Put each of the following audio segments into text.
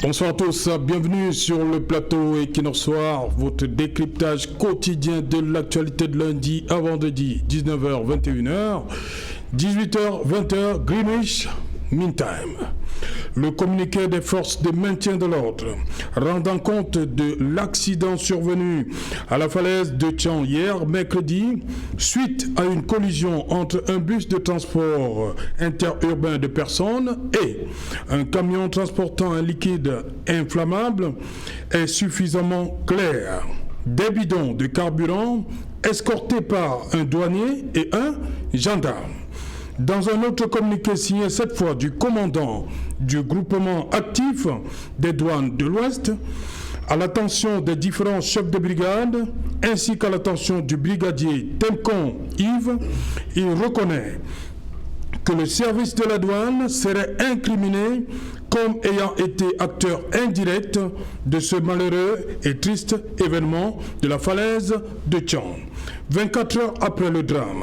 Bonsoir à tous, bienvenue sur le plateau Equinox Soir, votre décryptage quotidien de l'actualité de lundi à vendredi, 19h, 21h, 18h, 20h, Greenwich Mean Time. Le communiqué des forces de maintien de l'ordre rendant compte de l'accident survenu à la falaise de Tchang hier mercredi suite à une collision entre un bus de transport interurbain de personnes et un camion transportant un liquide inflammable est suffisamment clair. Des bidons de carburant escortés par un douanier et un gendarme. Dans un autre communiqué signé cette fois du commandant du groupement actif des douanes de l'Ouest, à l'attention des différents chefs de brigade, ainsi qu'à l'attention du brigadier Temcon Yves, il reconnaît que le service de la douane serait incriminé comme ayant été acteur indirect de ce malheureux et triste événement de la falaise de Tchang. 24 heures après le drame,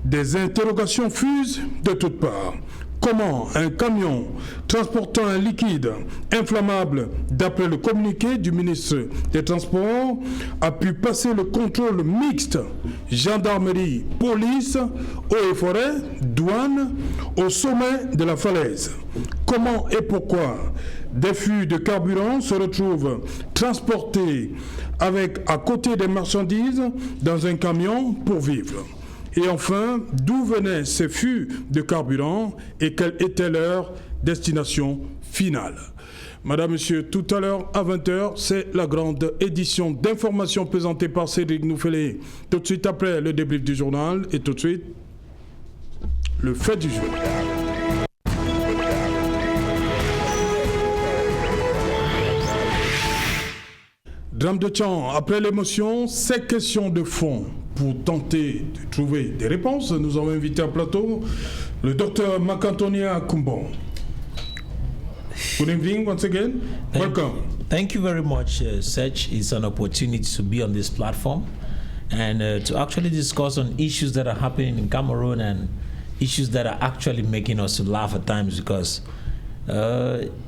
des interrogations fusent de toutes parts. Comment un camion transportant un liquide inflammable, d'après le communiqué du ministre des Transports, a pu passer le contrôle mixte gendarmerie, police, eaux et forêts, douane au sommet de la falaise? Comment et pourquoi des fûts de carburant se retrouvent transportés avec à côté des marchandises dans un camion pour vivre? Et enfin, d'où venaient ces fûts de carburant et quelle était leur destination finale? Madame, Monsieur, tout à l'heure à 20h, c'est la grande édition d'information présentée par Cédric Noufélé. Tout de suite après le débrief du journal et tout de suite le fait du jour. Drame de Tchang, après l'émotion, ces questions de fond. Pour tenter de trouver des réponses, nous avons invité à plateau le docteur Macantonia Kumbon. Good evening once again. Welcome. Thank you very much, Serge. It's an opportunity to be on this platform and to actually discuss on issues that are happening in Cameroon and issues that are actually making us laugh at times because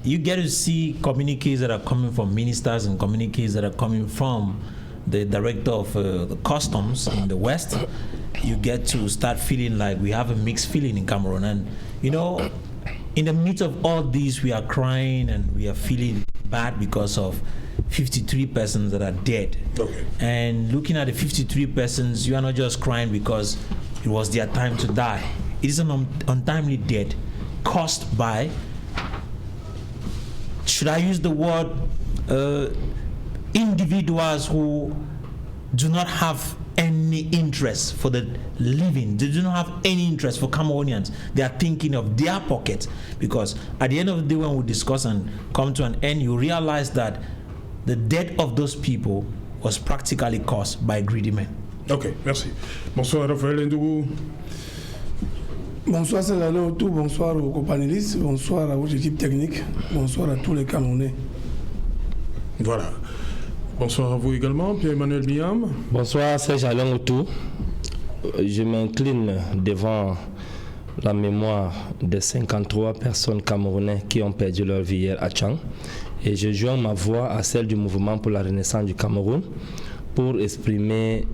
you get to see communiques that are coming from ministers and communiques that are coming from the director of the customs in the West. You get to start feeling like we have a mixed feeling in Cameroon. And, you know, in the midst of all this, we are crying and we are feeling bad because of 53 persons that are dead. Okay. And looking at the 53 persons, you are not just crying because it was their time to die. It is an untimely death caused by, should I use the word, individuals who do not have any interest for the living. They do not have any interest for Cameroonians. They are thinking of their pocket, because at the end of the day, when we discuss and come to an end, you realize that the death of those people was practically caused by greedy men. Ok, merci. Bonsoir Raphaël Ndougou. Bonsoir Cédric, bonsoir aux copanélistes, bonsoir à votre équipe technique, bonsoir à tous les Camerounais. Voilà. Bonsoir à vous également, Pierre-Emmanuel Biam. Bonsoir Serge Alain Outou. Je m'incline devant la mémoire des 53 personnes camerounaises qui ont perdu leur vie hier à Tchang. Et je joins ma voix à celle du mouvement pour la renaissance du Cameroun pour exprimer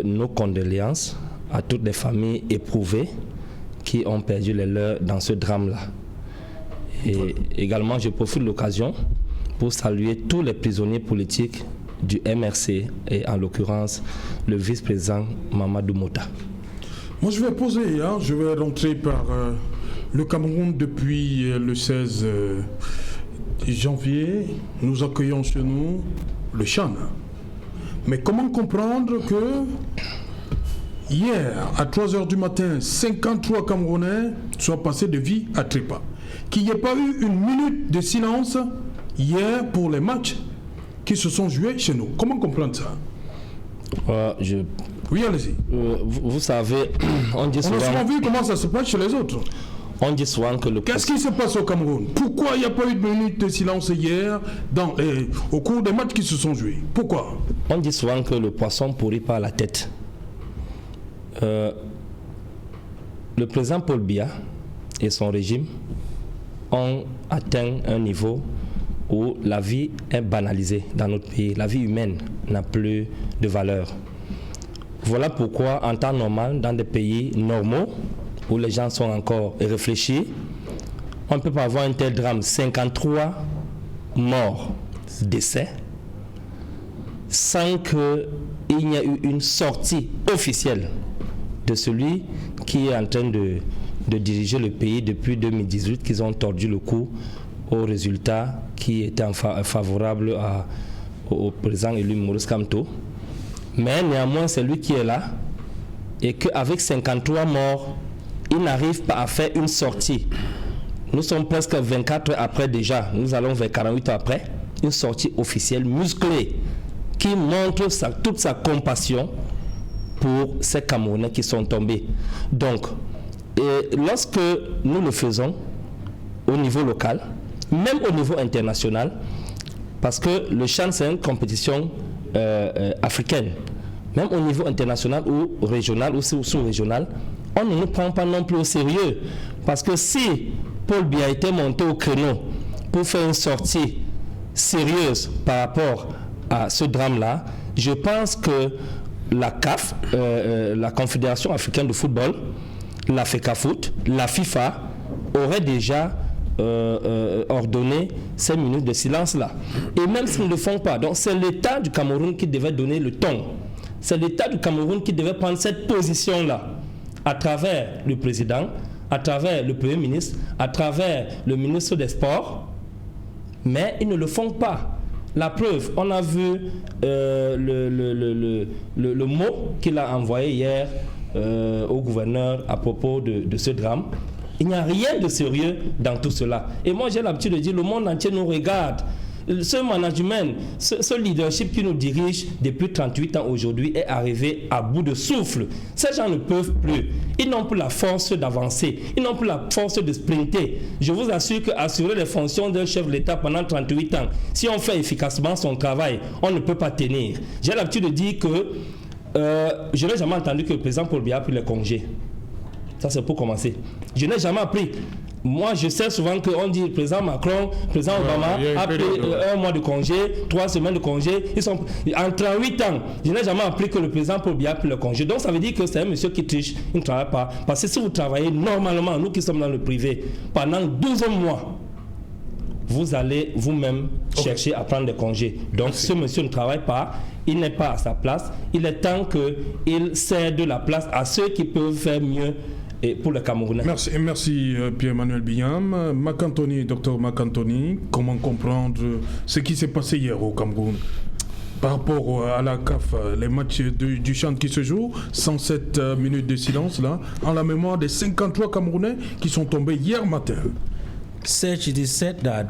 nos condoléances à toutes les familles éprouvées qui ont perdu les leurs dans ce drame-là. Et également, je profite de l'occasion pour saluer tous les prisonniers politiques du MRC et en l'occurrence le vice-président Mamadou Mouta. Moi je vais poser, je vais rentrer par le Cameroun depuis le 16 janvier. Nous accueillons chez nous le Chan. Mais comment comprendre que hier à 3h du matin, 53 Camerounais soient passés de vie à trépas? Qu'il n'y ait pas eu une minute de silence hier pour les matchs qui se sont joués chez nous. Comment comprendre ça? Oui, allez-y. Vous savez, on dit souvent... On a souvent vu comment ça se passe chez les autres. On dit souvent que le... Qu'est-ce qui se passe au Cameroun? Pourquoi il n'y a pas eu de minute de silence hier au cours des matchs qui se sont joués? Pourquoi? On dit souvent que le poisson pourrit par la tête. Le président Paul Biya et son régime ont atteint un niveau où la vie est banalisée dans notre pays. La vie humaine n'a plus de valeur. Voilà pourquoi, en temps normal, dans des pays normaux, où les gens sont encore réfléchis, on ne peut pas avoir un tel drame. 53 morts, décès, sans qu'il n'y ait eu une sortie officielle de celui qui est en train de diriger le pays depuis 2018, qu'ils ont tordu le cou aux résultats qui étaient favorables au président élu Maurice Kamto. Mais néanmoins, c'est lui qui est là et qu'avec 53 morts, il n'arrive pas à faire une sortie. Nous sommes presque 24 heures après déjà, nous allons vers 48 heures après, une sortie officielle musclée qui montre toute sa compassion pour ces Camerounais qui sont tombés. Donc, lorsque nous le faisons au niveau local, même au niveau international, parce que le CHAN c'est une compétition africaine, même au niveau international ou régional ou sous-régional, on ne nous prend pas non plus au sérieux. Parce que si Paul Biya était monté au créneau pour faire une sortie sérieuse par rapport à ce drame-là, je pense que la CAF, la Confédération africaine de football, la FECAFOOT, la FIFA auraient déjà ordonné ces minutes de silence-là. Et même s'ils ne le font pas, donc c'est l'État du Cameroun qui devait donner le ton. C'est l'État du Cameroun qui devait prendre cette position-là, à travers le président, à travers le Premier ministre, à travers le ministre des Sports, mais ils ne le font pas. La preuve, on a vu le mot qu'il a envoyé hier au gouverneur à propos de ce drame. Il n'y a rien de sérieux dans tout cela. Et moi, j'ai l'habitude de dire, le monde entier nous regarde. Ce management, ce leadership qui nous dirige depuis 38 ans aujourd'hui est arrivé à bout de souffle. Ces gens ne peuvent plus. Ils n'ont plus la force d'avancer. Ils n'ont plus la force de sprinter. Je vous assure qu'assurer les fonctions d'un chef de l'État pendant 38 ans, si on fait efficacement son travail, on ne peut pas tenir. J'ai l'habitude de dire que je n'ai jamais entendu que le président Paul Biya a pris les congés. Ça, c'est pour commencer. Je n'ai jamais appris. Moi, je sais souvent qu'on dit le président Macron, le président Obama a pris 1 mois de congé, 3 semaines de congé. Ils sont en 38 ans. Je n'ai jamais appris que le président Paul Biya a pris le congé. Donc, ça veut dire que c'est un monsieur qui triche, il ne travaille pas. Parce que si vous travaillez normalement, nous qui sommes dans le privé, pendant 12 mois, vous allez vous-même chercher à prendre des congés. Donc, ce monsieur ne travaille pas. Il n'est pas à sa place. Il est temps qu'il cède la place à ceux qui peuvent faire mieux et pour le Camerounais. Merci Pierre-Emmanuel Biam. Docteur Macantoni, comment comprendre ce qui s'est passé hier au Cameroun par rapport à la CAF, les matchs du CHAN qui se jouent, 107 minutes de silence là, en la mémoire des 53 Camerounais qui sont tombés hier matin. Serge, it is said that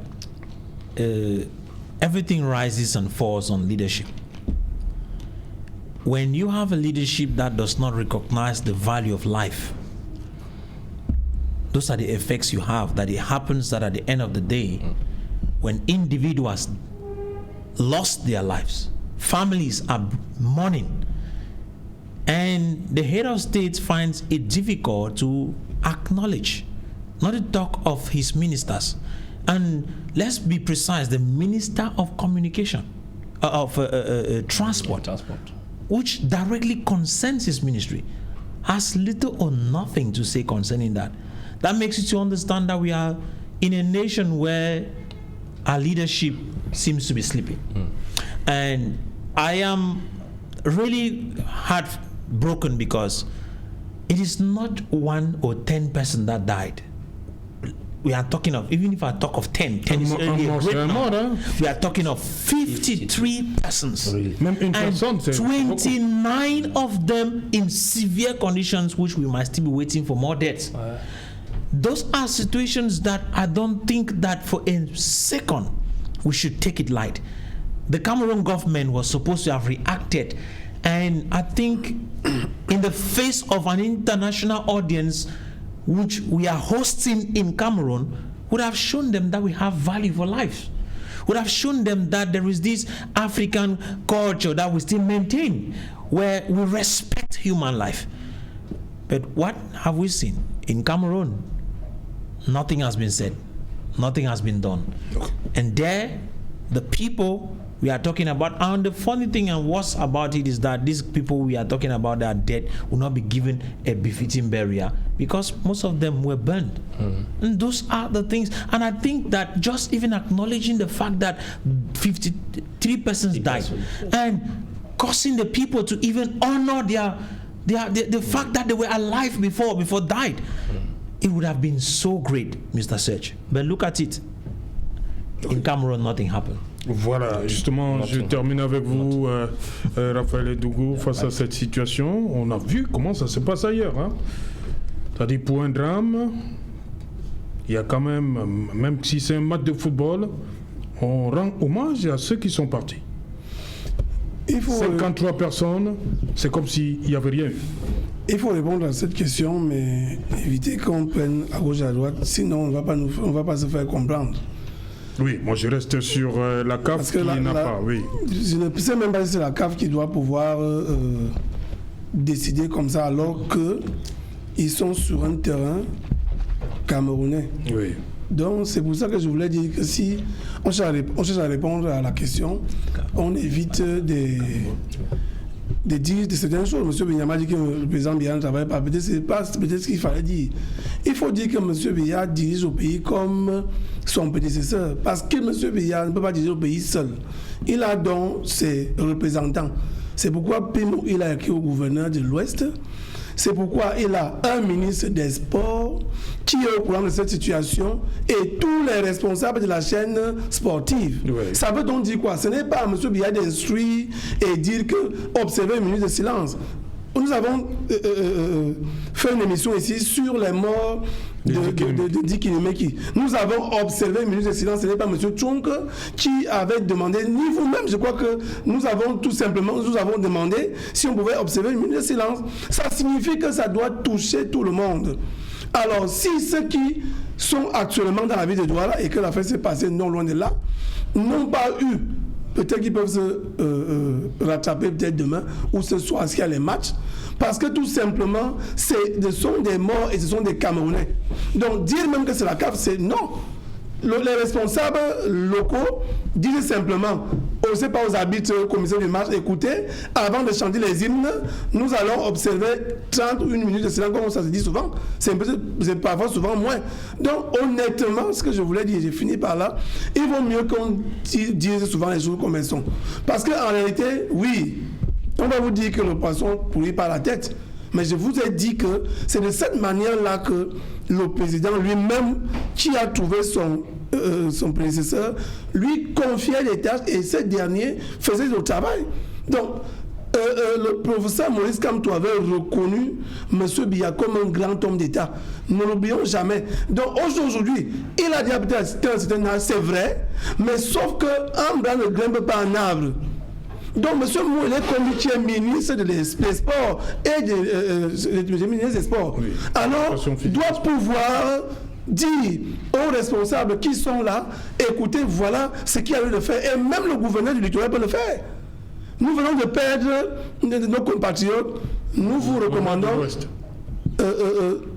everything rises and falls on leadership. When you have a leadership that does not recognize the value of life, those are the effects you have, that it happens that at the end of the day, when individuals lost their lives, families are mourning, and the head of state finds it difficult to acknowledge, not to talk of his ministers. And let's be precise, the Minister of Communication, Transport, which directly concerns his ministry, has little or nothing to say concerning that. That makes you to understand that we are in a nation where our leadership seems to be sleeping. And I am really heartbroken because it is not 1 or 10 persons that died. We are talking of, even if I talk of 10 is only a great number. We are talking of 53 persons. Really? And 29 of them in severe conditions, which we might still be waiting for more deaths. Those are situations that I don't think that for a second we should take it light. The Cameroon government was supposed to have reacted, and I think in the face of an international audience which we are hosting in Cameroon, would have shown them that we have value for life, would have shown them that there is this African culture that we still maintain, where we respect human life. But what have we seen in Cameroon? Nothing has been said. nothing has been done. And there, the people we are talking about, and the funny thing and worst about it is that these people we are talking about that are dead will not be given a befitting burial because most of them were burned. And those are the things. And I think that just even acknowledging the fact that 53 persons died and causing the people to even honor the fact that they were alive before died, it would have been so great, Mr. Serge. But look at it. In Cameroon, nothing happened. Voilà, justement, je termine avec vous, Raphaël Edougou, face à cette situation. On a vu comment ça se passe ailleurs. Hein. C'est-à-dire, pour un drame, il y a quand même si c'est un match de football, on rend hommage à ceux qui sont partis. 53 personnes, c'est comme s'il n'y avait rien eu. Il faut répondre à cette question, mais éviter qu'on prenne à gauche et à droite, sinon on va pas se faire comprendre. Oui, moi je reste sur la CAF qui n'a pas, oui. Je ne sais même pas si c'est la CAF qui doit pouvoir décider comme ça, alors qu'ils sont sur un terrain camerounais. Oui. Donc c'est pour ça que je voulais dire que si on cherche à répondre à la question, on évite de dire certaines choses. Monsieur Biya dit que le président Biya ne travaille pas. Peut-être ce qu'il fallait dire. Il faut dire que Monsieur Biya dirige au pays comme son prédécesseur. Parce que Monsieur Biya ne peut pas diriger au pays seul. Il a donc ses représentants. C'est pourquoi Pimo, il a écrit au gouverneur de l'Ouest. C'est pourquoi il a un ministre des Sports qui est au courant de cette situation et tous les responsables de la chaîne sportive. Oui. Ça veut donc dire quoi? Ce n'est pas à M. Biya d'instruire et dire que observer une minute de silence. Nous avons fait une émission ici sur les morts de Dikinimeki. Nous avons observé une minute de silence. Ce n'est pas M. Tchonk qui avait demandé, ni vous-même. Je crois que nous avons tout simplement demandé si on pouvait observer une minute de silence. Ça signifie que ça doit toucher tout le monde. Alors, si ceux qui sont actuellement dans la ville de Douala et que l'affaire s'est passée non loin de là, n'ont pas eu, peut-être qu'ils peuvent se rattraper peut-être demain ou ce soir s'il y a les matchs, parce que tout simplement, ce sont des morts et ce sont des Camerounais. Donc dire même que c'est la CAF, c'est non. Les responsables locaux disent simplement, on ne sait pas aux arbitres, commissaires du match, écoutez, avant de chanter les hymnes, nous allons observer 30 ou 1 minute de silence, comme ça se dit souvent, c'est parfois souvent moins. Donc honnêtement, ce que je voulais dire, j'ai fini par là, il vaut mieux qu'on dise souvent les choses comme elles sont. Parce qu'en réalité, oui, on va vous dire que le poisson pourrit par la tête. Mais je vous ai dit que c'est de cette manière-là que le président lui-même, qui a trouvé son prédécesseur, lui confiait les tâches et ce dernier faisait le travail. Donc, le professeur Maurice Kamto avait reconnu M. Biya comme un grand homme d'État. Ne l'oublions jamais. Donc aujourd'hui, il a dit à un certain âge, c'est vrai, mais sauf qu'un bras ne grimpe pas un arbre. Donc, M. Moulé, comme qui est ministre des Sports et ministre des Sports, oui, alors doit pouvoir dire aux responsables qui sont là, écoutez, voilà ce qu'il y a lieu de faire. Et même le gouverneur du littoral peut le faire. Nous venons de perdre nos compatriotes. Nous vous recommandons.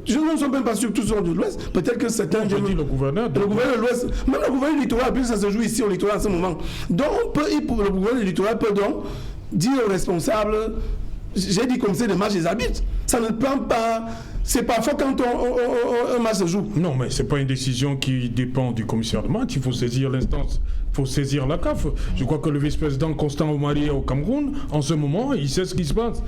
Je ne suis même pas sûr que tous sont de l'Ouest. Peut-être que certains. Je dis le gouverneur de l'Ouest. Même le gouverneur du littoral, puisque ça se joue ici au littoral en ce moment. Donc, le gouverneur du littoral peut donc dire aux responsables, j'ai dit comme c'est le match des arbitres. Ça ne prend pas. C'est parfois quand un match se joue. Non, mais ce n'est pas une décision qui dépend du commissaire de match. Il faut saisir l'instance, il faut saisir la CAF. Je crois que le vice-président Constant Omari au Cameroun, en ce moment, il sait ce qui se passe.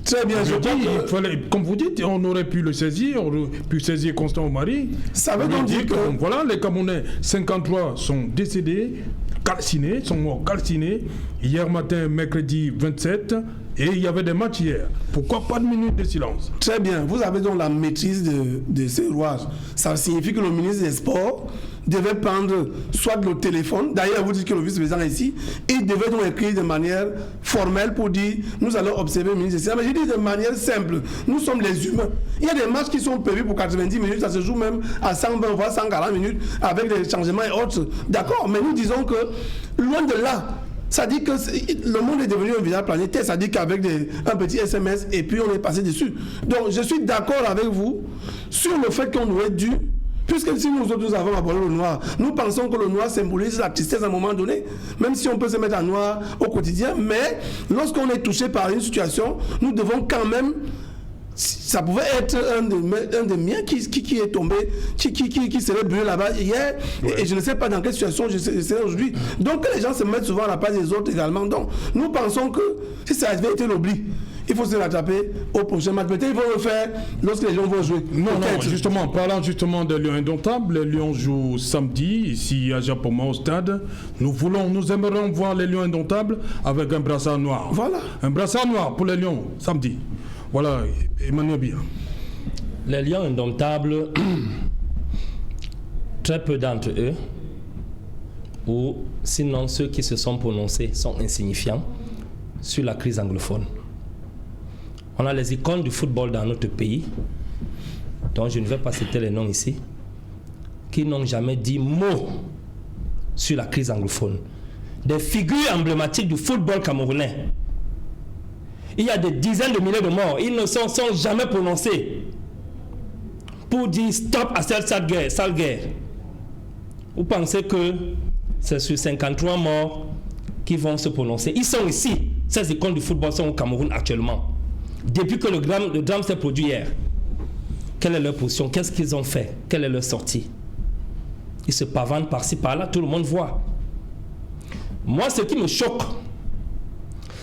Très bien, je dis. Il fallait, comme vous dites, on aurait pu le saisir, on aurait pu saisir Constant Omari. Ça veut donc dire que. Voilà, les Camerounais, 53 sont décédés, calcinés, sont morts calcinés. Hier matin, mercredi 27. Et il y avait des matchs hier. Pourquoi pas de minute de silence? Très bien. Vous avez donc la maîtrise de ces rouages. Ça signifie que le ministre des Sports devait prendre soit le téléphone. D'ailleurs, vous dites que le vice-président est ici. Il devait donc écrire de manière formelle pour dire nous allons observer le ministre des Sports. Mais je dis de manière simple. Nous sommes les humains. Il y a des matchs qui sont prévus pour 90 minutes. Ça se joue même à 120 voire 140 minutes avec des changements et autres. D'accord. Mais nous disons que loin de là, ça dit que le monde est devenu un village planétaire. Ça dit qu'avec un petit SMS et puis on est passé dessus. Donc je suis d'accord avec vous sur le fait qu'on aurait dû Puisque si nous autres nous avons abordé le noir, nous pensons que le noir symbolise la tristesse à un moment donné, même si on peut se mettre en noir au quotidien, mais lorsqu'on est touché par une situation, nous devons quand même, ça pouvait être un des miens qui est tombé, qui serait brûlé là-bas hier, et je ne sais pas dans quelle situation je serai aujourd'hui. Donc les gens se mettent souvent à la place des autres également. Donc nous pensons que si ça avait été l'oubli, il faut se rattraper au prochain match. Peut-être ils vont le faire lorsque les gens vont jouer. Non, justement, parlant justement des Lions indomptables, les Lions jouent samedi ici à Japoma au stade. Nous aimerions voir les Lions indomptables avec un brassard noir. Voilà. Un brassard noir pour les Lions samedi. Voilà, Emmanuel Bia. Les Lions indomptables, très peu d'entre eux, ou sinon ceux qui se sont prononcés sont insignifiants sur la crise anglophone. On a les icônes du football dans notre pays, dont je ne vais pas citer les noms ici, qui n'ont jamais dit mot sur la crise anglophone. Des figures emblématiques du football camerounais. Il y a des dizaines de milliers de morts. Ils ne sont jamais prononcés pour dire stop à cette sale guerre. Vous pensez que c'est sur 53 morts qui vont se prononcer? Ils sont ici. Ces icônes du football sont au Cameroun actuellement. Depuis que le drame s'est produit hier, quelle est leur position? Qu'est-ce qu'ils ont fait? Quelle est leur sortie? Ils se pavanent par-ci, par-là, tout le monde voit. Moi, ce qui me choque,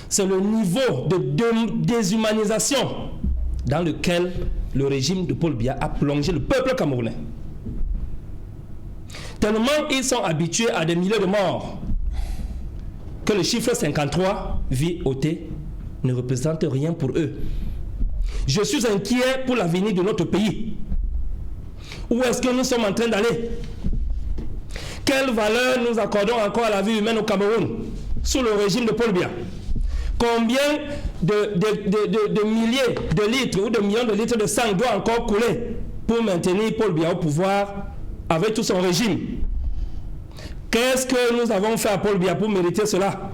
c'est le niveau de déshumanisation dans lequel le régime de Paul Biya a plongé le peuple camerounais. Tellement ils sont habitués à des milliers de morts que le chiffre 53, vie ôtée, ne représente rien pour eux. Je suis inquiet pour l'avenir de notre pays. Où est-ce que nous sommes en train d'aller? Quelle valeur nous accordons encore à la vie humaine au Cameroun sous le régime de Paul Biya? Combien de milliers de litres ou de millions de litres de sang doit encore couler pour maintenir Paul Biya au pouvoir avec tout son régime? Qu'est-ce que nous avons fait à Paul Biya pour mériter cela?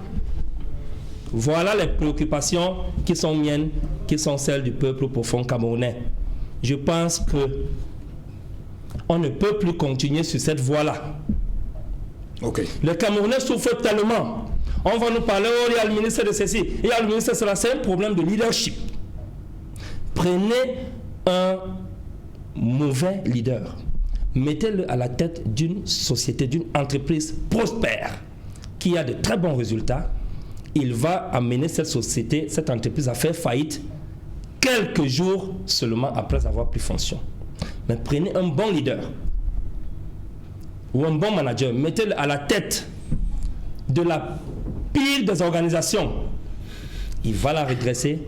Voilà les préoccupations qui sont miennes, qui sont celles du peuple profond camerounais. Je pense que on ne peut plus continuer sur cette voie-là. Okay. Les Camerounais souffrent tellement. On va nous parler, oh, il y a le ministre de ceci, il y a le ministre de cela. C'est un problème de leadership. Prenez un mauvais leader, mettez-le à la tête d'une société, d'une entreprise prospère, qui a de très bons résultats. Il va amener cette société, cette entreprise à faire faillite quelques jours seulement après avoir pris fonction. Mais prenez un bon leader ou un bon manager, mettez-le à la tête de la pire des organisations. Il va la redresser,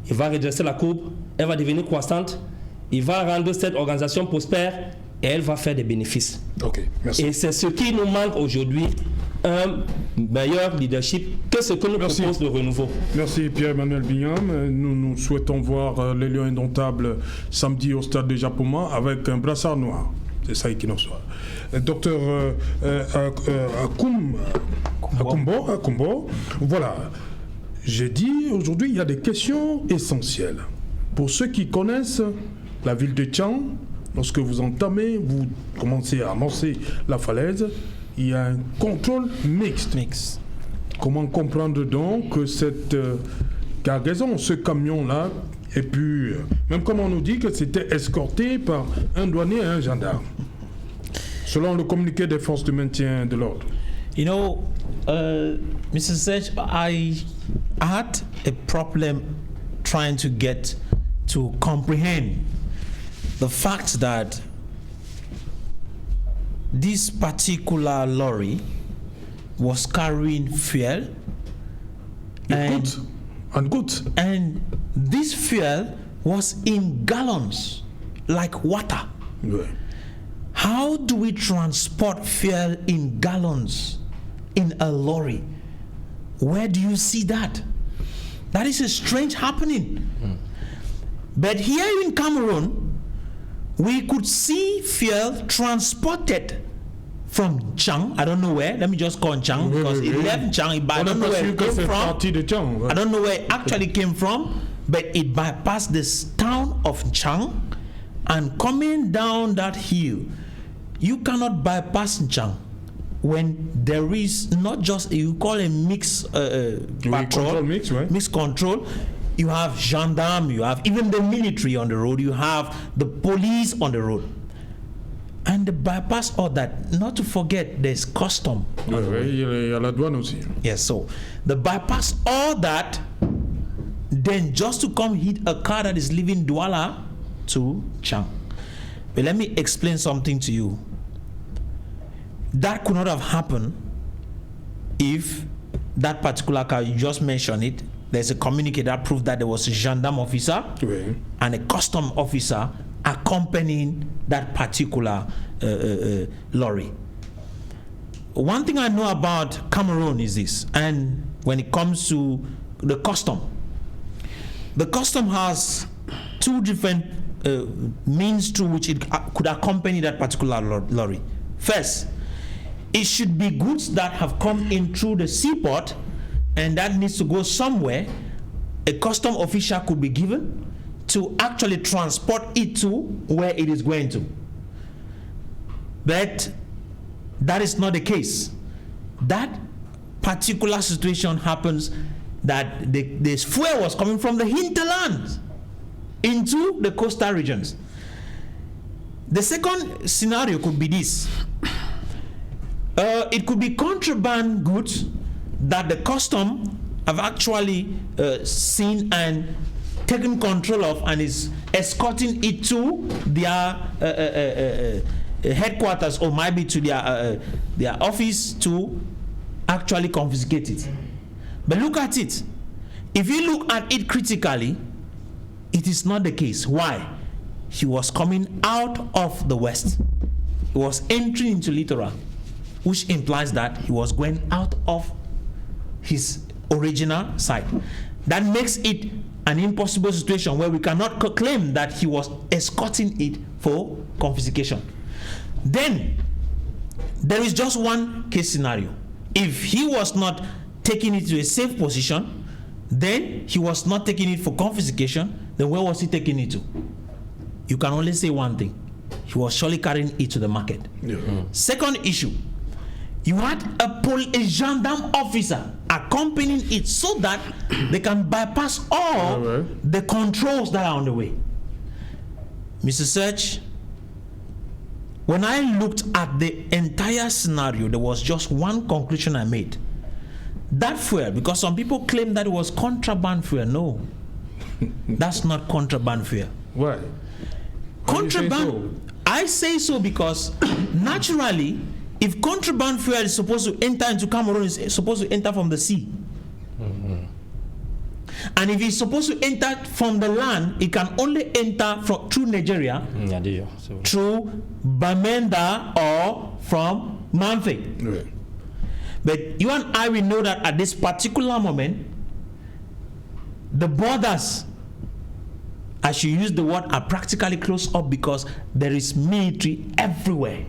il va redresser la courbe, elle va devenir croissante, il va rendre cette organisation prospère et elle va faire des bénéfices. Okay, merci. Et c'est ce qui nous manque aujourd'hui, un meilleur leadership que ce que nous propose le renouveau. Merci Pierre-Emmanuel Bignam. Nous souhaitons voir les Lions indomptables samedi au stade de Japoma avec un brassard noir. C'est ça qui nous soit. Docteur Akumbo, voilà. J'ai dit aujourd'hui il y a des questions essentielles. Pour ceux qui connaissent la ville de Tchang, lorsque vous entamez, vous commencez à amorcer la falaise, il y a un contrôle mixte. Comment comprendre donc que cette cargaison, ce camion-là, et puis, même comme on nous dit que c'était escorté par un douanier et un gendarme, selon le communiqué des forces de maintien de l'ordre. You know, Mr. Sech, I had a problem trying to get to comprehend the fact that this particular lorry was carrying fuel and goods. And this fuel was in gallons, like water. Ouais. How do we transport fuel in gallons in a lorry? Where do you see that? That is a strange happening. But here in Cameroon, we could see fuel transported from Chang. I don't know where. Let me just call Chang because it left Chang, but I don't know where it came from. I don't know where it actually came from, but it bypassed this town of Chang and coming down that hill, you cannot bypass Nchang when there is not just you call a mixed patrol, mixed control. You have gendarme, you have even the military on the road, you have the police on the road. And the bypass all that, not to forget there's custom. Yes, so the bypass all that, then just to come hit a car that is leaving Douala to Chang. But let me explain something to you. That could not have happened if that particular car, you just mentioned it, there's a communique that proved that there was a gendarme officer and a custom officer accompanying that particular lorry. One thing I know about Cameroon is this, and when it comes to the custom has two different means through which it could accompany that particular lorry. First, it should be goods that have come in through the seaport and that needs to go somewhere. A custom official could be given to actually transport it to where it is going to. But that is not the case. That particular situation happens that this fuel was coming from the hinterland into the coastal regions. The second scenario could be this. It could be contraband goods that the custom have actually seen and taken control of and is escorting it to their headquarters or maybe to their office to actually confiscate it. But look at it. If you look at it critically, it is not the case. Why? He was coming out of the west. He was entering into Littoral, which implies that he was going out of his original site. That makes it an impossible situation where we cannot claim that he was escorting it for confiscation. Then there is just one case scenario. If he was not taking it to a safe position, then he was not taking it for confiscation, then where was he taking it to? You can only say one thing. He was surely carrying it to the market. Second issue, you had a gendarme officer accompanying it so that they can bypass all the controls that are on the way. Mr. Search, when I looked at the entire scenario, there was just one conclusion I made. That fuel, because some people claim that it was contraband fuel. No, that's not contraband fuel. Why? Contraband. I say so because naturally, if contraband fuel is supposed to enter into Cameroon, it's supposed to enter from the sea. And if it's supposed to enter from the land, it can only enter through Nigeria, through Bamenda or from Manfe. But you and I will know that at this particular moment, the borders, I should use the word, are practically closed up because there is military everywhere.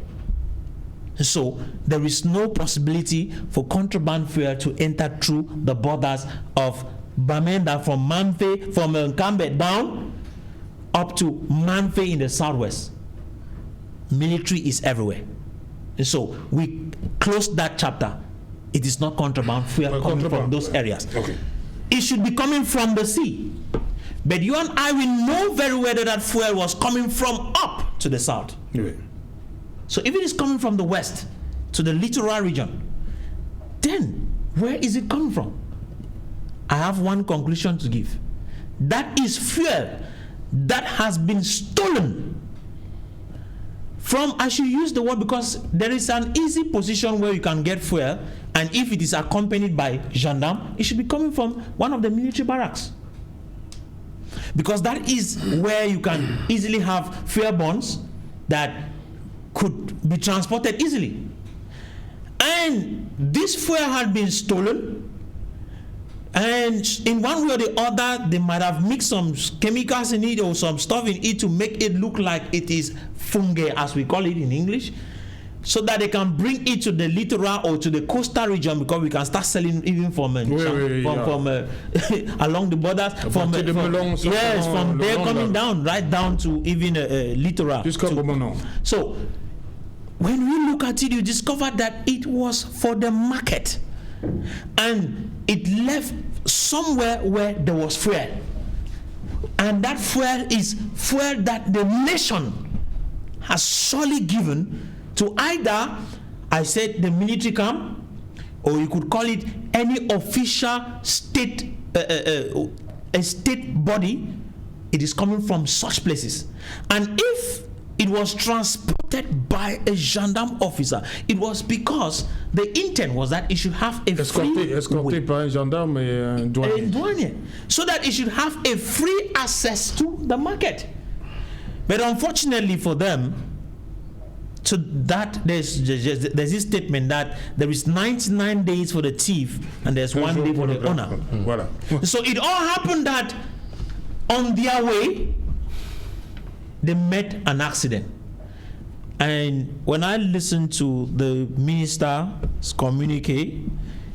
So there is no possibility for contraband fuel to enter through the borders of Bamenda from Manfe, from Nkambe down up to Manfe in the southwest. Military is everywhere. And so we closed that chapter. It is not contraband fuel coming from those areas. It should be coming from the sea. But you and I will know very well that fuel was coming from up to the south. So if it is coming from the west to the littoral region, then where is it coming from? I have one conclusion to give. That is fuel that has been stolen from, I should use the word because there is an easy position where you can get fuel, and if it is accompanied by gendarme, it should be coming from one of the military barracks. Because that is where you can easily have fuel bonds that could be transported easily. And this fuel had been stolen, and in one way or the other, they might have mixed some chemicals in it or some stuff in it to make it look like it is fungi, as we call it in English. so that they can bring it to the littoral or to the coastal region, because we can start selling even from along the borders, from there coming down right down to even littoral. So when we look at it, you discover that it was for the market, and it left somewhere where there was fuel, and that fuel is fuel that the nation has solely given to either, I said, the military camp, or you could call it any official state, a state body. It is coming from such places. And if it was transported by a gendarme officer, it was because the intent was that it should have a escorté par un gendarme et un douanier. So that it should have a free access to the market. But unfortunately for them, so that there's this statement that there is 99 days for the thief and there's 1 day for the owner. Voilà. So it all happened that on their way they met an accident. And when I listened to the minister's communique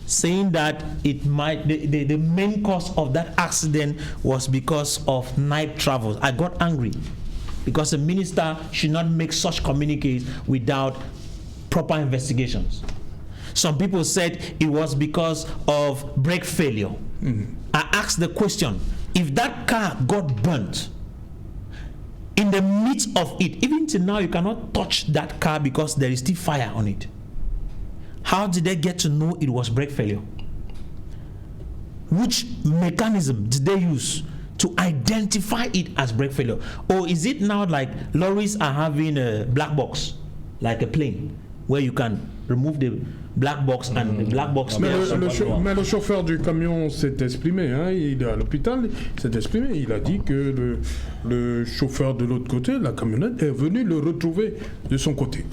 saying that it might the main cause of that accident was because of night travels, I got angry. Because a minister should not make such communiques without proper investigations. Some people said it was because of brake failure. I asked the question, if that car got burnt, in the midst of it, even till now you cannot touch that car because there is still fire on it. How did they get to know it was brake failure? Which mechanism did they use to identify it as brake failure? Or is it now like lorries are having a black box, like a plane, where you can remove the black box and the black box? Mais le chauffeur du camion s'est exprimé, hein, il est à l'hôpital, il s'est exprimé, il a dit que le chauffeur de l'autre côté, la camionnette, est venu le retrouver de son côté.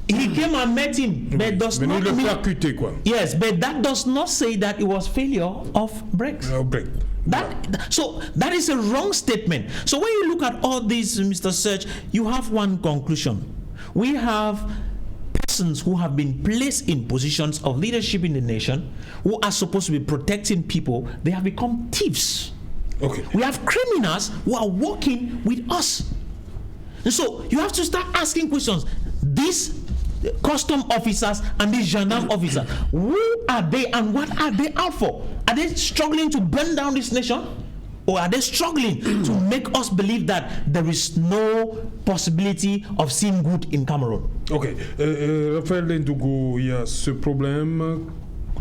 He came and met him, but does not le percuter, quoi. Yes, but that does not say that it was failure of brakes. Brake. So that is a wrong statement. So when you look at all these, Mr. Search, you have one conclusion. We have persons who have been placed in positions of leadership in the nation, who are supposed to be protecting people. They have become thieves. Okay. We have criminals who are working with us. And so you have to start asking questions. These custom officers and these gendarme officers, who are they and what are they out for? Are they struggling to burn down this nation? Or are they struggling to make us believe that there is no possibility of seeing good in Cameroon? Ok. Raphaël Ndougou, il y a ce problème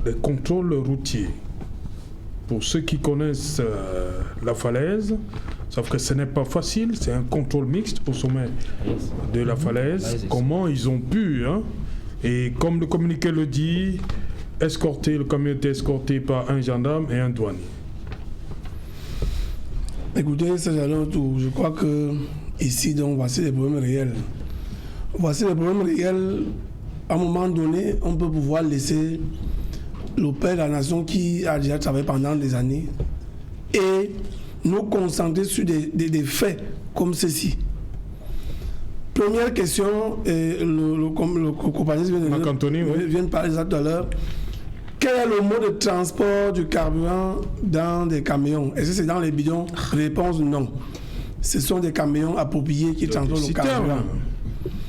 des contrôles routiers. Pour ceux qui connaissent la falaise, savent que ce n'est pas facile, c'est un contrôle mixte au sommet de la falaise. Comment ils ont pu, hein, et comme le communiqué le dit, le camion était escorté par un gendarme et un douanier. Écoutez, je crois que ici, donc, voici les problèmes réels. Voici les problèmes réels. À un moment donné, on peut pouvoir laisser le père de la nation qui a déjà travaillé pendant des années et nous concentrer sur des faits comme ceci. Première question, le compagnie vient de parler ça tout à l'heure. Quel est le mode de transport du carburant dans des camions? Est-ce que c'est dans les bidons? Réponse non. Ce sont des camions appropriés qui transportent le carburant.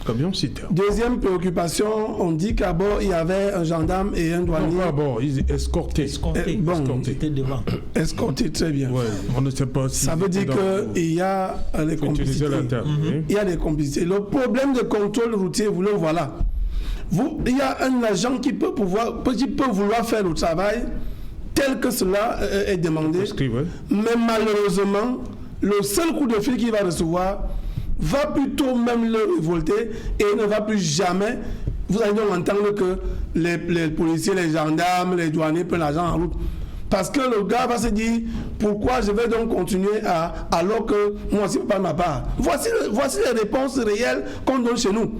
Camion citerne. Deuxième préoccupation, on dit qu'à bord il y avait un gendarme et un douanier. Non, pas à bord, ils escortaient. C'était devant. Escorté, très bien. Ouais, on ne sait pas si. Ça veut dire qu'il y a des complicités. Il y a des complicités. Le problème de contrôle routier, vous le voilà. Il y a un agent qui peut vouloir faire le travail tel que cela est demandé. Mais malheureusement, le seul coup de fil qu'il va recevoir va plutôt même le révolter et ne va plus jamais. Vous allez donc entendre que les policiers, les gendarmes, les douaniers prennent l'argent en route. Parce que le gars va se dire pourquoi je vais donc continuer alors que moi aussi je ne peux pas ma part. Voici les réponses réelles qu'on donne chez nous.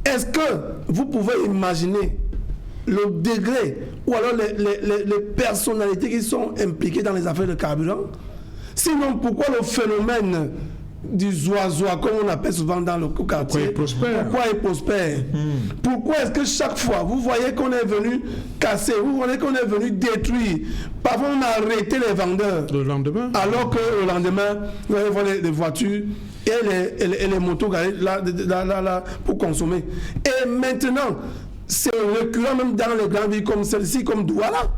Est-ce que vous pouvez imaginer le degré ou alors les personnalités qui sont impliquées dans les affaires de carburant? Sinon, pourquoi le phénomène du zoazoa, comme on appelle souvent dans le quartier. Pourquoi il prospère? Pourquoi est-ce que chaque fois, vous voyez qu'on est venu casser, vous voyez qu'on est venu détruire, parfois on a arrêté les vendeurs. Le lendemain? Alors que le lendemain, vous allez voir les voitures et les motos là, pour consommer. Et maintenant, c'est récurrent même dans les grandes villes comme celle-ci, comme Douala.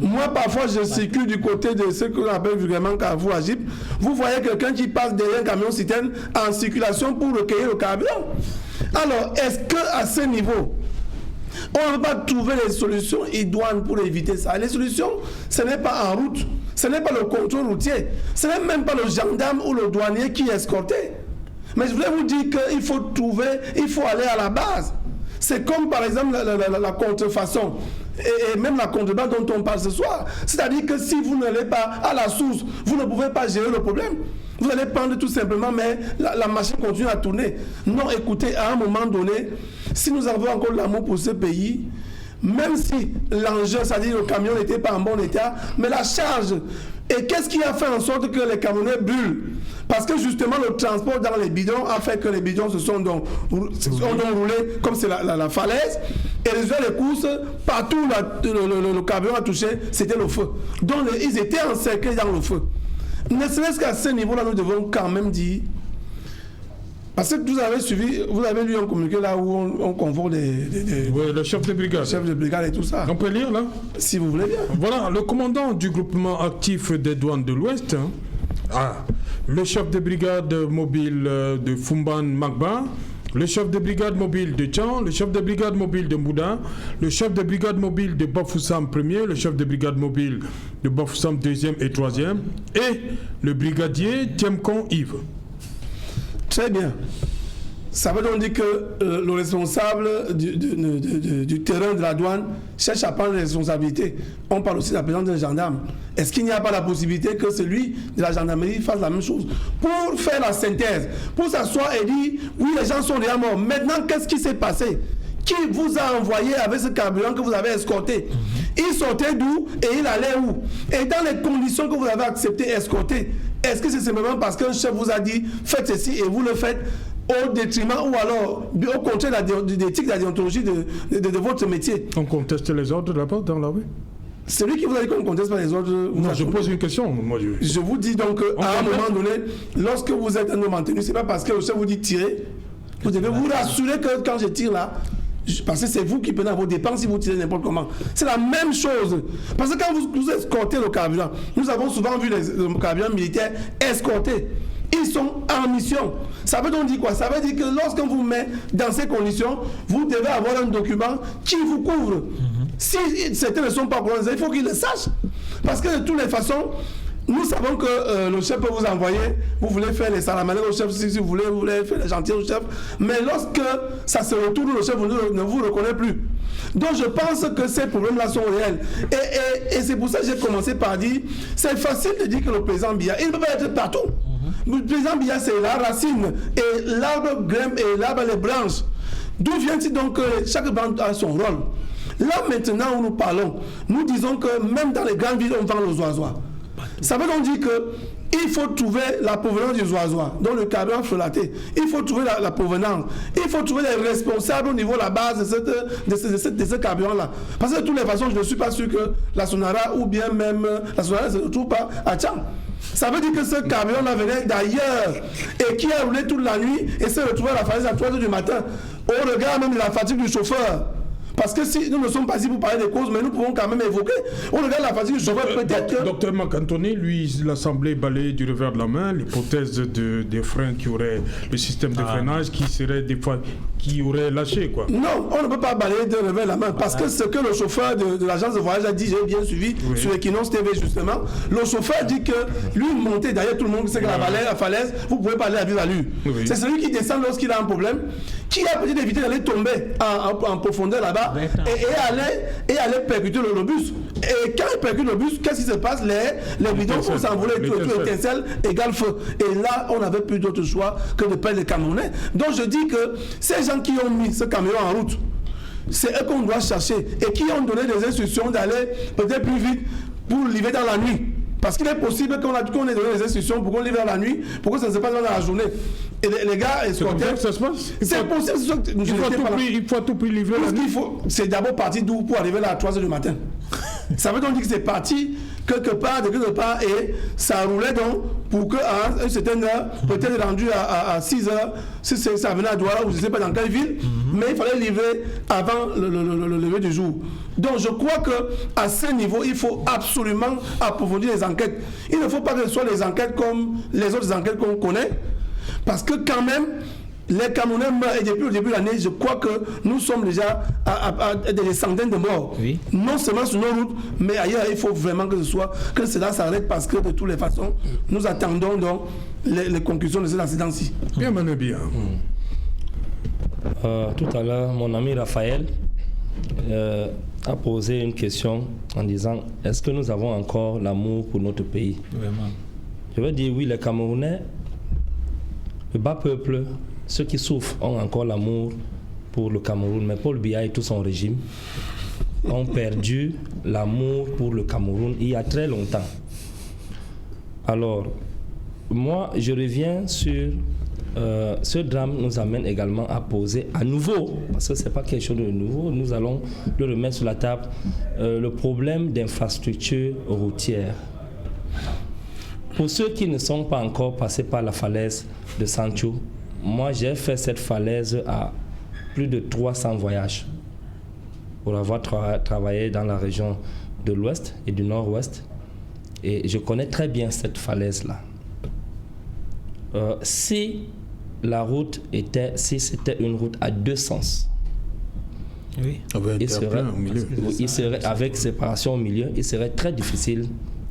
Moi, parfois, je circule du côté de ce qu'on appelle vulgairement Carrefour Agip. Vous voyez quelqu'un qui passe derrière un camion citerne en circulation pour recueillir le carburant. Alors, est-ce qu'à ce niveau, on ne va pas trouver les solutions idoines pour éviter ça? Les solutions, ce n'est pas en route, ce n'est pas le contrôle routier, ce n'est même pas le gendarme ou le douanier qui est escorté. Mais je voulais vous dire qu'il faut trouver, il faut aller à la base. C'est comme par exemple la contrefaçon et même la contrebande dont on parle ce soir. C'est-à-dire que si vous n'allez pas à la source, vous ne pouvez pas gérer le problème. Vous allez prendre tout simplement, mais la machine continue à tourner. Non, écoutez, à un moment donné, si nous avons encore l'amour pour ce pays, même si l'engin, c'est-à-dire le camion n'était pas en bon état, mais la charge. Et qu'est-ce qui a fait en sorte que les camionneurs brûlent? Parce que justement le transport dans les bidons a fait que les bidons se sont donc roulés comme c'est la falaise. Et les résultat des courses, partout où le camion a touché, c'était le feu. Donc ils étaient encerclés dans le feu. Ne serait-ce qu'à ce niveau-là, nous devons quand même dire. Parce que vous avez suivi, vous avez lu un communiqué là où on convoque oui, le chef de brigade. Le chef de brigade et tout ça. On peut lire là? Si vous voulez bien. Voilà, le commandant du groupement actif des douanes de l'Ouest, le chef de brigade mobile de Fumban Magba, le chef de brigade mobile de Tchan, le chef de brigade mobile de Mbouda, le chef de brigade mobile de Bafoussam 1er, le chef de brigade mobile de Bafoussam 2e et 3e, et le brigadier Tiemkon Yves. Très bien. Ça veut donc dire que le responsable du terrain de la douane cherche à prendre les responsabilités. On parle aussi de la présence d'un gendarme. Est-ce qu'il n'y a pas la possibilité que celui de la gendarmerie fasse la même chose? Pour faire la synthèse, pour s'asseoir et dire, oui, les gens sont déjà morts. Maintenant, qu'est-ce qui s'est passé? Qui vous a envoyé avec ce carburant que vous avez escorté? Il sortait d'où et il allait où? Et dans les conditions que vous avez accepté escorter, est-ce que c'est simplement parce qu'un chef vous a dit faites ceci et vous le faites au détriment ou alors au contraire de l'éthique, de la déontologie de votre métier? On conteste les ordres là-bas dans la rue? C'est lui qui vous a dit qu'on ne conteste pas les ordres. Non, je pose une question. Moi, je vous dis donc qu'à un moment donné, lorsque vous êtes un homme en tenue, ce n'est pas parce que le chef vous dit tirer. Vous devez vous rassurer que quand je tire là, parce que c'est vous qui prenez à vos dépenses si vous tirez n'importe comment. C'est la même chose. Parce que quand vous escortez le carburant, nous avons souvent vu les carburants militaires escortés. Ils sont en mission. Ça veut donc dire quoi? Ça veut dire que lorsqu'on vous met dans ces conditions, vous devez avoir un document qui vous couvre. Si certains ne sont pas courants, il faut qu'ils le sachent. Parce que de toutes les façons, nous savons que le chef peut vous envoyer, vous voulez faire les salamandres au chef, si vous voulez faire les gentils au chef, mais lorsque ça se retourne, le chef ne vous reconnaît plus. Donc je pense que ces problèmes-là sont réels. Et c'est pour ça que j'ai commencé par dire, c'est facile de dire que le président Biya, il ne peut pas être partout. Le président Biya, c'est la racine, et l'arbre grimpe, et l'arbre les branches. D'où vient-il donc que chaque branche a son rôle? Là maintenant où nous parlons, nous disons que même dans les grandes villes, on vend les oiseaux. Ça veut donc dire qu'il faut trouver la provenance du oiseau, donc le carburant frelaté. Il faut trouver la provenance. Il faut trouver les responsables au niveau de la base de ce carburant-là. Parce que de toutes les façons, je ne suis pas sûr que la Sonara ou bien même la Sonara ne se retrouve pas à Tchang. Ça veut dire que ce camion-là venait d'ailleurs et qui a roulé toute la nuit et s'est retrouvé à la falaise à 3 h du matin. Au regard même de la fatigue du chauffeur. Parce que si nous ne sommes pas ici pour parler des causes, mais nous pouvons quand même évoquer. On regarde la fatigue du chauffeur, peut-être que... Docteur Macantoni, lui, l'Assemblée balaye du revers de la main l'hypothèse des freins qui auraient, le système de freinage qui serait des fois, qui aurait lâché, quoi. Non, on ne peut pas balayer de revers de la main, parce que ce que le chauffeur de l'agence de voyage a dit, j'ai bien suivi sur Equinox TV justement, le chauffeur dit que lui monter, d'ailleurs tout le monde sait que la falaise, vous pouvez pas aller à vive allure. C'est celui qui descend lorsqu'il a un problème, qui a peut-être évité d'aller tomber en profondeur là-bas, et aller percuter le bus. Et quand il percute le bus, qu'est-ce qui se passe? Les bidons vont s'envoler, tout étincelle égale feu. Et là, on n'avait plus d'autre choix que de perdre les Camerounais. Donc je dis que ces gens qui ont mis ce camion en route, c'est eux qu'on doit chercher et qui ont donné des instructions d'aller peut-être plus vite pour livrer dans la nuit. Parce qu'il est possible qu'on ait donné les instructions pour qu'on livre à la nuit, pour que ça ne se passe pas dans la journée. Et les gars escortés. C'est comme ça que ça se passe. C'est possible. Il faut à tout prix livrer la nuit. C'est d'abord parti d'où pour arriver là à 3h du matin. Ça veut donc dire que c'est parti quelque part et ça roulait donc pour qu'à une certaine heure, peut-être rendu à 6h, si ça venait à Douala ou je ne sais pas dans quelle ville, mais il fallait livrer avant le lever du jour. Donc je crois qu'à ce niveau, il faut absolument approfondir les enquêtes. Il ne faut pas que ce soit les enquêtes comme les autres enquêtes qu'on connaît, parce que quand même, les Camerounais meurent et depuis le début de l'année, je crois que nous sommes déjà à des centaines de morts. Oui. Non seulement sur nos routes, mais ailleurs, il faut vraiment que cela s'arrête parce que de toutes les façons, nous attendons donc les conclusions de cet incident-ci. Bien, Mané, bien. Tout à l'heure, mon ami Raphaël a posé une question en disant est-ce que nous avons encore l'amour pour notre pays? Vraiment. Je veux dire oui, les Camerounais, le bas peuple, ceux qui souffrent ont encore l'amour pour le Cameroun, mais Paul Biya et tout son régime ont perdu l'amour pour le Cameroun il y a très longtemps. Alors, moi, je reviens sur ce drame nous amène également à poser à nouveau, parce que ce n'est pas quelque chose de nouveau, nous allons le remettre sur la table, le problème d'infrastructures routières. Pour ceux qui ne sont pas encore passés par la falaise de Sancho, moi j'ai fait cette falaise à plus de 300 voyages pour avoir travaillé dans la région de l'Ouest et du Nord-Ouest. Et je connais très bien cette falaise-là. Si c'était une route à deux sens, oui. il serait avec séparation au milieu, il serait très difficile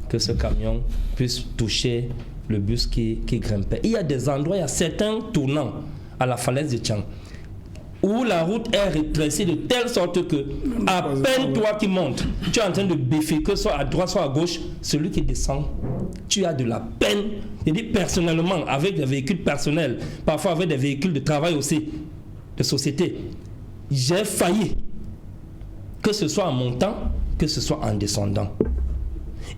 que ce camion puisse toucher le bus qui grimpait. Il y a des endroits, il y a certains tournants à la falaise de Tchang où la route est rétrécie de telle sorte que à peine toi qui montes, tu es en train de bifurquer soit à droite soit à gauche, celui qui descend, tu as de la peine. Je dis personnellement, avec des véhicules personnels, parfois avec des véhicules de travail aussi, de société, j'ai failli, que ce soit en montant, que ce soit en descendant.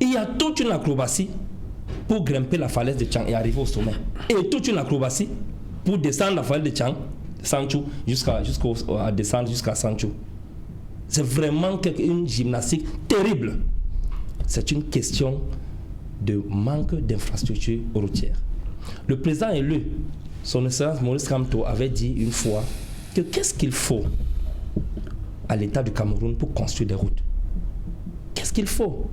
Il y a toute une acrobatie pour grimper la falaise de Tchang et arriver au sommet. Et toute une acrobatie pour descendre la falaise de Tchang, Sancho, jusqu'à descendre jusqu'à Sancho. C'est vraiment une gymnastique terrible. C'est une question de manque d'infrastructures routières. Le président élu, son excellence Maurice Kamto, avait dit une fois que qu'est-ce qu'il faut à l'État du Cameroun pour construire des routes? Qu'est-ce qu'il faut?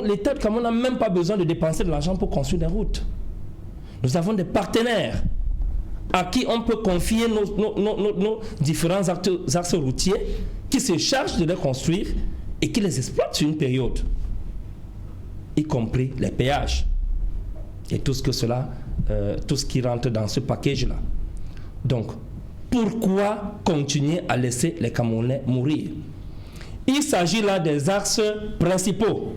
L'État du Cameroun n'a même pas besoin de dépenser de l'argent pour construire des routes. Nous avons des partenaires à qui on peut confier nos différents axes routiers qui se chargent de les construire et qui les exploitent sur une période, y compris les péages et tout ce qui rentre dans ce package-là. Donc, pourquoi continuer à laisser les Camerounais mourir? Il s'agit là des axes principaux,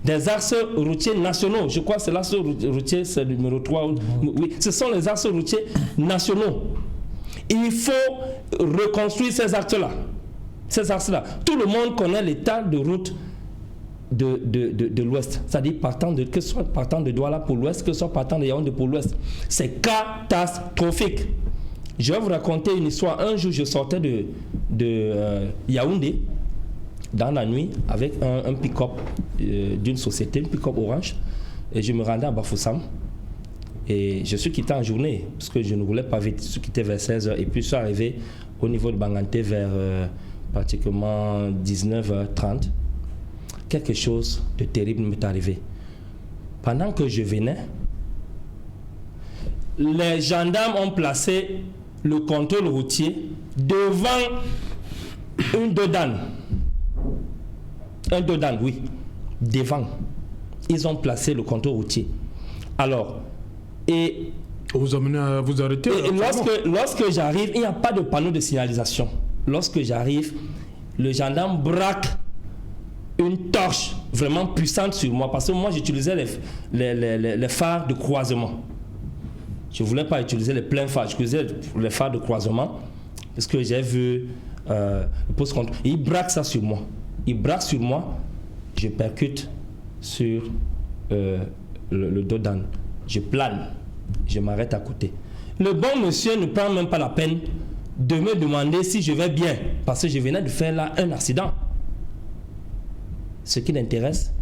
des axes routiers nationaux. Je crois que c'est l'axe routier, c'est le numéro 3. Oui, ce sont les axes routiers nationaux. Il faut reconstruire ces axes-là. Tout le monde connaît l'état de route de l'Ouest. C'est-à-dire que ce soit partant de Douala pour l'Ouest, que ce soit partant de Yaoundé pour l'Ouest. C'est catastrophique. Je vais vous raconter une histoire. Un jour, je sortais de Yaoundé dans la nuit avec un pick-up d'une société, une pick-up orange, et je me rendais à Bafoussam. Et je suis quitté en journée parce que je ne roulais pas vite. Je suis quitté vers 16h et puis je suis arrivé au niveau de Banganté vers pratiquement 19h30. Quelque chose de terrible m'est arrivé. Pendant que je venais, les gendarmes ont placé le contrôle routier devant un dodan, oui, devant. Ils ont placé le contrôle routier. Alors, et vous amenez à vous arrêter. Et lorsque j'arrive, il n'y a pas de panneau de signalisation. Lorsque j'arrive, le gendarme braque une torche vraiment puissante sur moi parce que moi j'utilisais les phares de croisement. Je ne voulais pas utiliser les pleins phares, j'utilisais les phares de croisement parce que j'ai vu le poste contrôle. Il braque ça sur moi. Il braque sur moi, je percute sur le dos d'âne. Je plane, je m'arrête à côté. Le bon monsieur ne prend même pas la peine de me demander si je vais bien, parce que je venais de faire là un accident. Ce qui l'intéresse,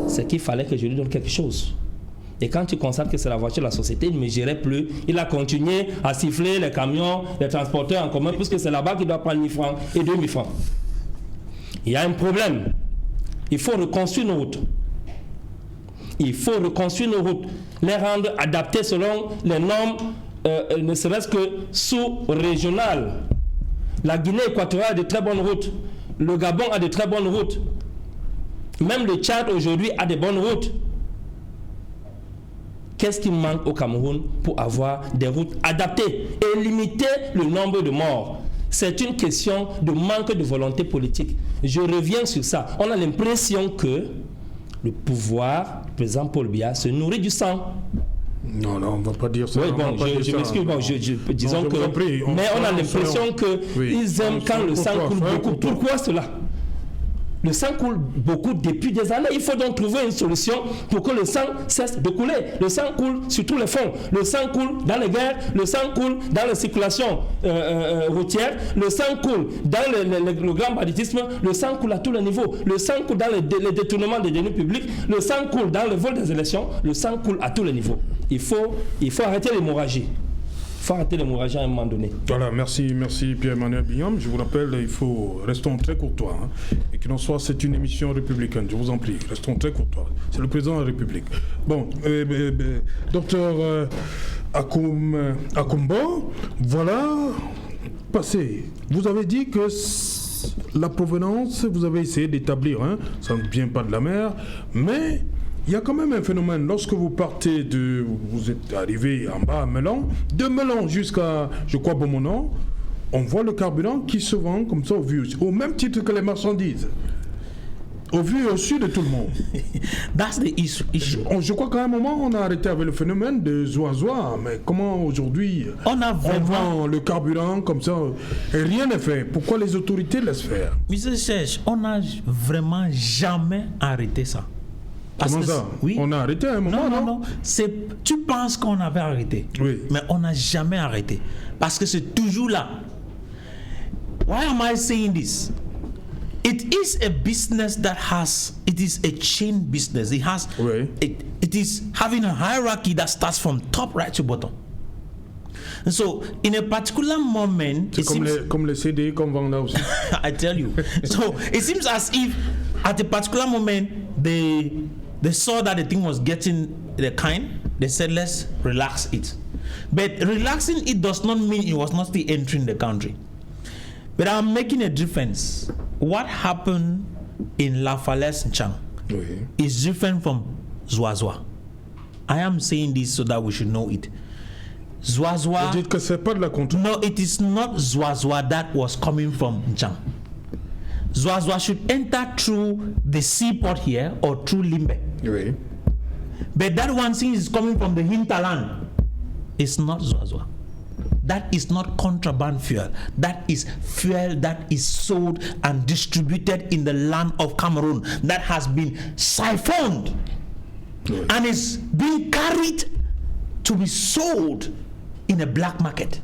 c'est qu'il fallait que je lui donne quelque chose. Et quand tu constates que c'est la voiture de la société, il ne me gérait plus. Il a continué à siffler les camions, les transporteurs en commun, puisque c'est là-bas qu'il doit prendre 1 000 francs et 2 000 francs. Il y a un problème. Il faut reconstruire nos routes. Il faut reconstruire nos routes, les rendre adaptées selon les normes, ne serait-ce que sous-régionales. La Guinée équatoriale a de très bonnes routes. Le Gabon a de très bonnes routes. Même le Tchad aujourd'hui a de bonnes routes. Qu'est-ce qui manque au Cameroun pour avoir des routes adaptées et limiter le nombre de morts? C'est une question de manque de volonté politique. Je reviens sur ça. On a l'impression que le pouvoir, le président Paul Biya, se nourrit du sang. Non, on ne va pas dire ça. Oui, bon, je m'excuse, bon, disons que... Mais on a l'impression qu'ils aiment quand le sang coule beaucoup. Pourquoi cela? Le sang coule beaucoup depuis des années. Il faut donc trouver une solution pour que le sang cesse de couler. Le sang coule sur tous les fronts. Le sang coule dans les guerres, le sang coule dans la circulation routière, le sang coule dans le grand banditisme, le sang coule à tous les niveaux. Le sang coule dans les détournements des deniers publics, le sang coule dans le vol des élections, le sang coule à tous les niveaux. Il faut arrêter l'hémorragie. Il faut arrêter l'hémorragie à un moment donné. Voilà, merci Pierre-Emmanuel Bignam. Je vous rappelle, restons très courtois. Et qu'il en soit, c'est une émission républicaine. Je vous en prie, restons très courtois. C'est le président de la République. Bon, docteur Akumbo, voilà, passé. Vous avez dit que la provenance, vous avez essayé d'établir, ça ne vient pas de la mer, mais... Il y a quand même un phénomène, lorsque vous partez vous êtes arrivé en bas à Melan, de Melan jusqu'à, je crois, Beaumont, on voit le carburant qui se vend comme ça au même titre que les marchandises. Au vu et au su de tout le monde. That's the issue. Je crois qu'à un moment, on a arrêté avec le phénomène de zoa-zoa, mais comment aujourd'hui on vend le carburant comme ça et rien n'est fait? Pourquoi les autorités laissent faire? Monsieur Serge, on n'a vraiment jamais arrêté ça. Comment ça? Oui. On a arrêté à un moment, non? Tu penses qu'on avait arrêté, oui. Mais on n'a jamais arrêté. Parce que c'est toujours là. Why am I saying this? It is a business it is a chain business. Oui. It is having a hierarchy that starts from top right to bottom. And so, in a particular moment... C'est comme les CD qu'on vend là aussi. I tell you. So, it seems as if at a particular moment, they saw that the thing was getting the kind, they said, let's relax it. But relaxing it does not mean it was not still entering the country. But I'm making a difference. What happened in La Falaise Nchang is different from Zoa-Zoa. I am saying this so that we should know it. Zoa-Zoa... Vous dites que c'est pas de la contre. No, it is not Zoa-Zoa that was coming from Nchang. Zoa-Zoa should enter through the seaport here or through Limbe. Oui. But that one thing is coming from the hinterland. It's not Zoa-Zoa. That is not contraband fuel. That is fuel that is sold and distributed in the land of Cameroon that has been siphoned and is being carried to be sold in a black market.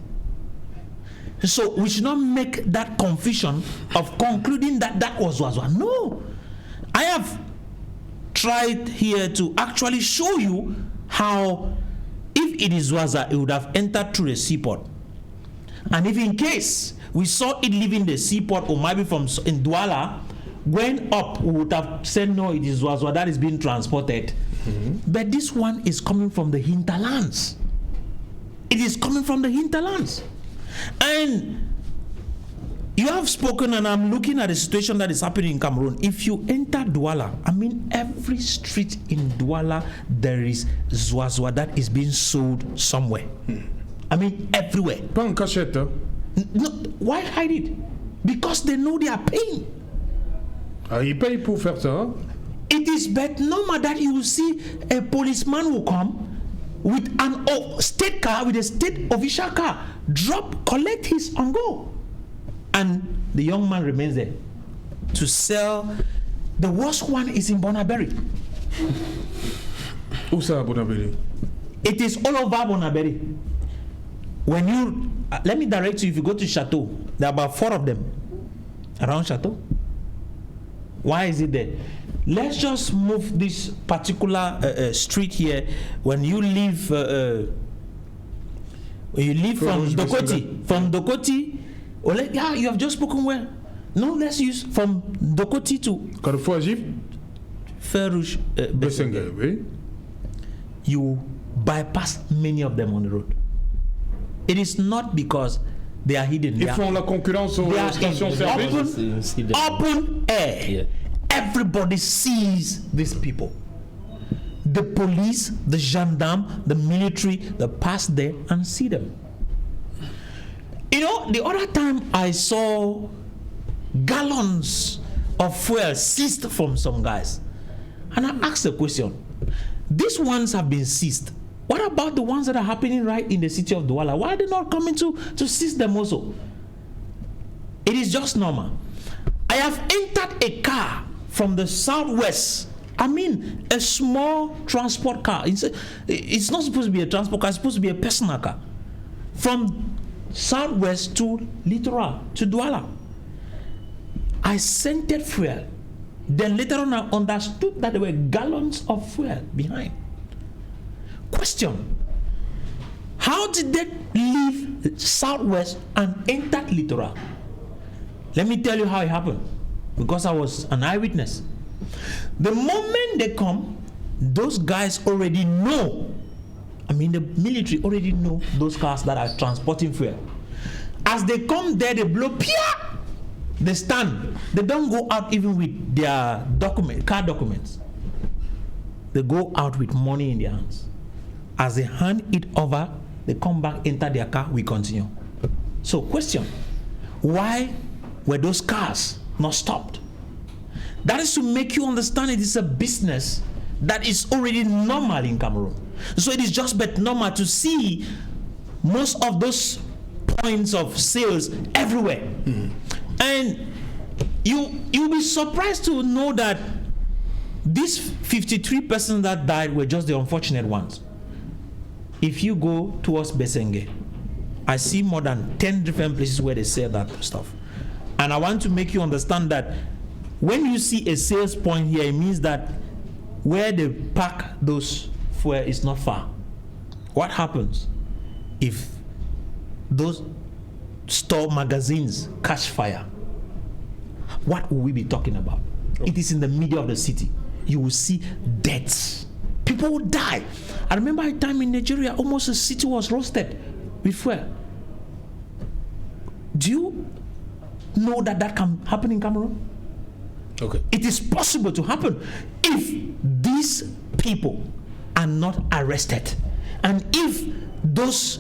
So we should not make that confusion of concluding that was Zoa-Zoa. No. I have tried here to actually show you how if it is Zoa-Zoa, it would have entered through the seaport. And if in case we saw it leaving the seaport or maybe from in Douala, going up, we would have said no, it is Zoa-Zoa that is being transported. Mm-hmm. But this one is coming from the hinterlands. It is coming from the hinterlands. And you have spoken, and I'm looking at the situation that is happening in Cameroon. If you enter Douala, I mean, every street in Douala, there is Zoa-Zoa that is being sold somewhere. I mean, everywhere. Pas en cachette, hein? No, why hide it? Because they know they are paying. Ah, ils payent pour faire ça. Hein? It is but normal that you will see a policeman will come with an state car, with a state official car, drop, collect his and go. And the young man remains there to sell. The worst one is in Bonaberry. Où ça, Bonabéry? It is all over Bonabéry. When you, let me direct you, if you go to Chateau, there are about 4 of them around Chateau. Why is it there? Let's just move this particular street here. When you leave from Dokoti, yeah, you have just spoken well. No, let's use from Dokoti to Carrefour Agip? Ferrouche Bessengue, oui. You bypass many of them on the road. It is not because they are hidden. Ils font la concurrence aux stations-service. Open air. Yeah. Everybody sees these people. The police, the gendarme, the military, they pass there and see them. You know, the other time I saw gallons of fuel seized from some guys. And I asked the question, these ones have been seized. What about the ones that are happening right in the city of Douala? Why are they not coming to seize them also? It is just normal. I have entered a car from the southwest. I mean, a small transport car. It's not supposed to be a transport car. It's supposed to be a personal car. From southwest to Littoral, to Douala. I scented fuel. Then later on I understood that there were gallons of fuel behind. Question: how did they leave southwest and enter Littoral? Let me tell you how it happened, because I was an eyewitness. The moment they come, those guys already know. I mean, the military already know those cars that are transporting fuel. As they come there, they blow, pia! They stand. They don't go out even with their car documents. They go out with money in their hands. As they hand it over, they come back, enter their car, we continue. So, question: why were those cars not stopped? That is to make you understand it is a business that is already normal in Cameroon. So it is just but normal to see most of those points of sales everywhere. And you'll be surprised to know that these 53 persons that died were just the unfortunate ones. If you go towards Bessengue, I see more than 10 different places where they sell that stuff. And I want to make you understand that when you see a sales point here, it means that where they pack those fuel is not far. What happens if those store magazines catch fire? What will we be talking about? It is in the middle of the city. You will see deaths. People will die. I remember a time in Nigeria, almost a city was roasted with fuel. Do you know that that can happen in Cameroon? Okay. It is possible to happen if these people are not arrested, and if those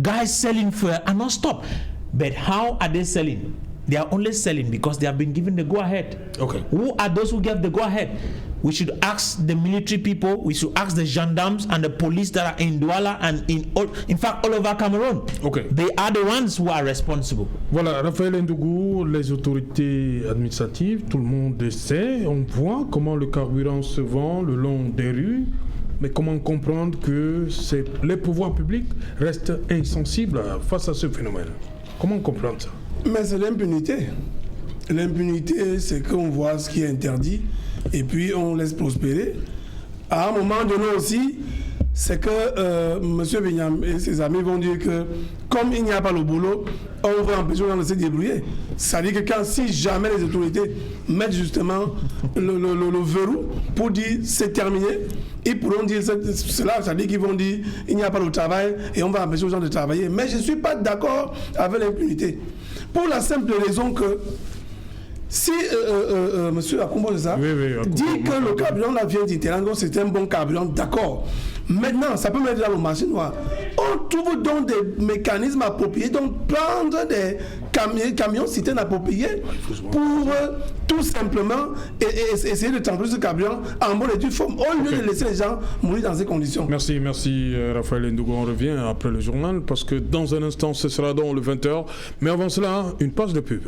guys selling fuel are not stopped. But how are they selling? They are only selling because they have been given the go-ahead. Okay. Who are those who gave the go-ahead? We should ask the military people, we should ask the gendarmes and the police that are in Douala and in fact all over Cameroon. Okay. They are the ones who are responsible. Voilà, Raphaël Ndougou, les autorités administratives, tout le monde sait, on voit comment le carburant se vend le long des rues, mais comment comprendre que les pouvoirs publics restent insensibles face à ce phénomène? Comment comprendre ça? Mais c'est l'impunité. L'impunité, c'est qu'on voit ce qui est interdit et puis on laisse prospérer. À un moment donné aussi, c'est que M. Bignam et ses amis vont dire que comme il n'y a pas le boulot, on va empêcher les gens de se débrouiller. C'est-à-dire que si jamais les autorités mettent justement le verrou pour dire c'est terminé, ils pourront dire cela, c'est-à-dire qu'ils vont dire il n'y a pas de travail et on va empêcher les gens de travailler. Mais je ne suis pas d'accord avec l'impunité. Pour la simple raison que si monsieur Akumbo dit que le carburant là vient d'Italie, donc c'est un bon carburant, d'accord. Maintenant, ça peut mettre dans le marché noir. On trouve donc des mécanismes appropriés, donc prendre des camions citernes appropriés pour tout simplement essayer de transporter ce carburant en bonne et due forme, au lieu de laisser les gens mourir dans ces conditions. Merci Raphaël Ndougou. On revient après le journal parce que dans un instant ce sera dans le 20h. Mais avant cela, une page de pub.